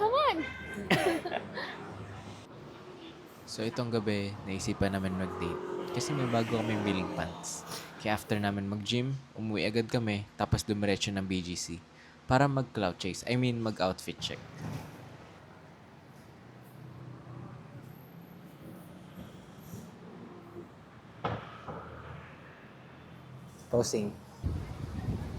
Come on! So itong gabi, naisipan namin mag-date. Kasi may bago kami biling pants. Kaya after namin mag-gym, umuwi agad kami, tapos dumiretso ng BGC. Para mag-cloud chase, mag-outfit check. Posing.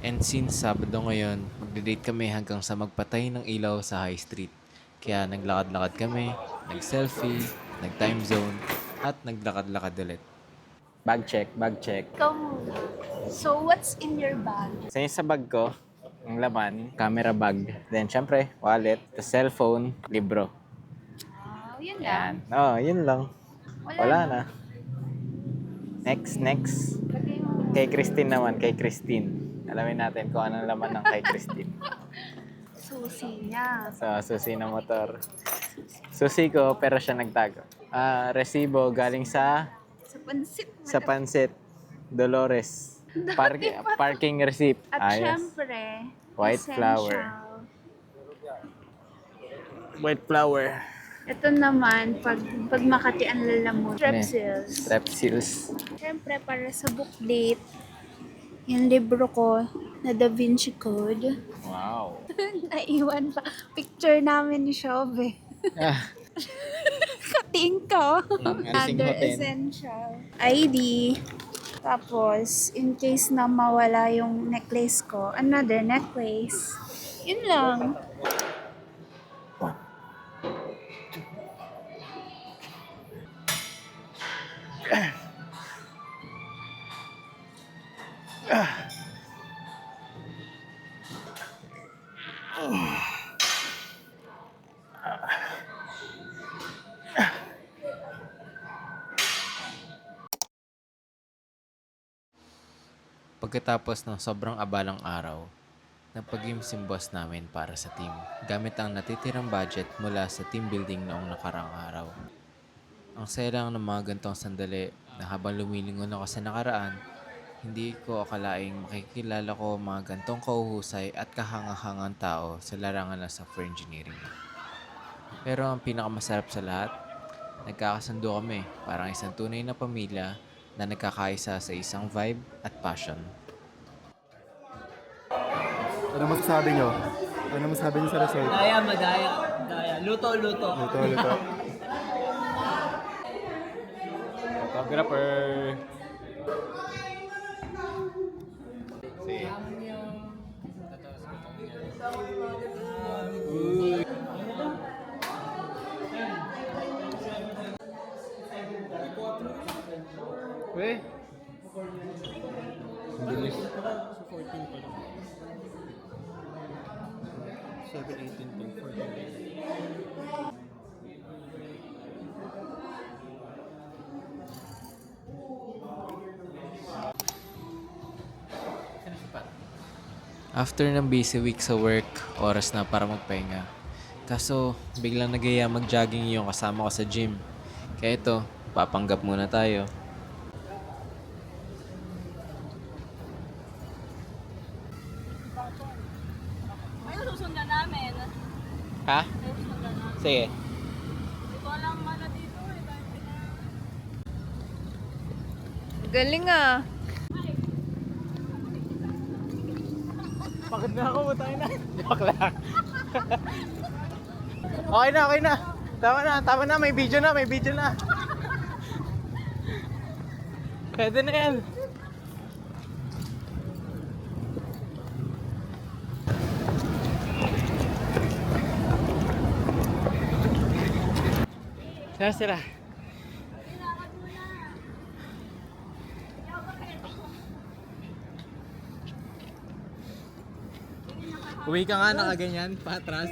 And since Sabado ngayon, magde-date kami hanggang sa magpatay ng ilaw sa High Street. Kaya naglakad-lakad kami, nag-selfie, nag-time zone, at naglakad-lakad ulit. Bag check, bag check. Ikaw muna. So, what's in your bag? Sa bag ko, ang laman, camera bag. Then, syempre, wallet, the cellphone, libro. Yun Yan. lang. Oh, yun lang. Wala no? na. Next. Lagay mo. Kay Christine naman, kay Christine. Alamin natin kung anong laman ng kay Christine. Susi niya. Susi na motor. Susi ko, pero siya nagtago. Resibo galing sa Sa pansit. Pansit. Dolores. Parking receipt. At Ayos. syempre, White flower. White flower. Ito naman, pag Makati ang lalamon, Strepsils. Strepsils. Syempre, para sa booklet, yung libro ko na Da Vinci Code. Wow. Naiwan pa. Picture namin ni Shove. Kating ko. Other essential. ID. Tapos, in case na mawala yung necklace ko, another necklace. Yun lang. Pagkatapos ng sobrang abalang araw, nagpag-games yung boss namin para sa team, gamit ang natitirang budget mula sa team building noong nakarang araw. Ang saya lang ng mga gantong sandali na habang lumilingon ako sa nakaraan, hindi ko akalaing makikilala ko mga gantong kauhusay at kahangahangang tao sa larangan ng software engineering. Pero ang pinakamasarap sa lahat, nagkakasundo kami parang isang tunay na pamilya na nagkakaisa sa isang vibe at passion. Ano masasabi nyo? Ano masasabi nyo sa result? Madaya. Luto. Luto. Photographer! Sige. Uy! Bilis. 7-18-14. After ng busy week sa work, oras na para magpahinga. Kaso, biglang nagaya mag-jogging yung kasama ko sa gym. Kaya ito, papanggap muna tayo. Ay, susundan namin. Ha? Susundan namin. Sige. Hindi ko alam mana dito eh. Galing ah. Pagod na ako, butay na. Joke lang. Okay na. Tama na, may video na. Pwede na yan. Sila. Uwi ka nga nakaganyan, patras.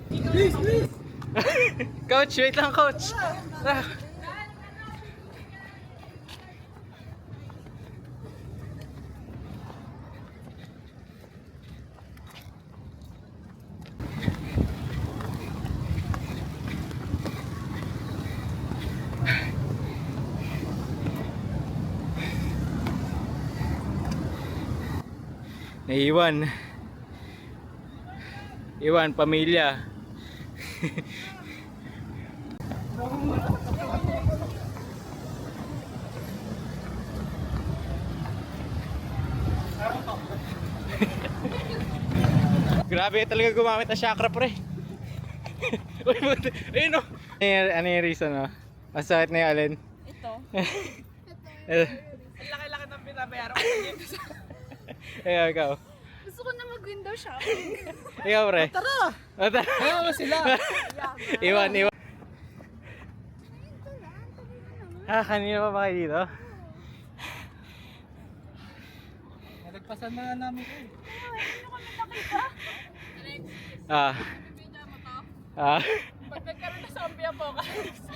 Please! Coach, wait lang, coach. Naiwan. Iwan, pamilya. Grabe talaga gumamit ng chakra pre. Uy, buti. Ayun o. Ano yung reason o? Masakit na yung alin? Ito. Eh, Ang laki-laki ng binabayaran ko sa dito. ikaw. Gusto ko na mag-window shopping. Ikaw pre. Tara! O, tara. Ayaw mo sila. Iwan. Kanina pa ba kayo dito? Nagpasan na nga namin ko. Video mo to. Pag nagkaroon na zombie apocalypse,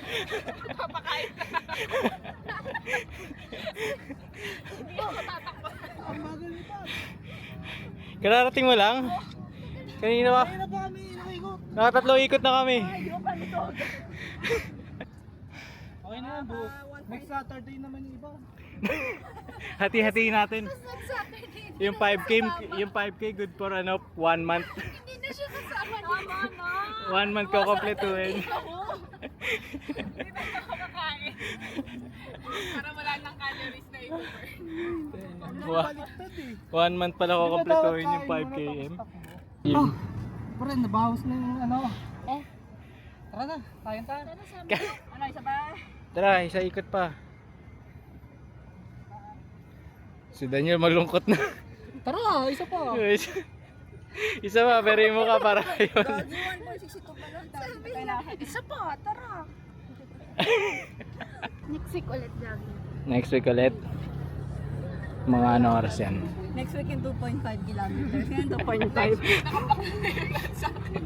papakain na. Hindi ako tatakbo. Ang bagal nito. Kararating mo lang? Kanina pa? Kaya na ba kami nakikot? Nakatatlong ikot na kami. Hindi ko pa nito. Okay na yan, bro. Next Saturday naman yung iba. Hati-hatiin natin. Saturday. Yung 5K good for 1 month. Hindi na siya kasama ni Tama na. 1 month ko kompletuhin. Hindi na ako kakain. Para wala nang calories na i-burn. 1 month pala ko kompletuhin yung 5km. Pare, nabawas na yung ano. Tara na, tayo tayo. Ano, isa ba? Tara, isa ikot pa. Si Daniel malungkot na. Tara, isa pa. Isa pa, pero yung mukha para yun. 1.62 pa lang. Isa pa, tara. Next week ulit jogging. Next week ulit. Mga ano oras yan? Next week yung 2.5 kilometers. Ngayon 2.5.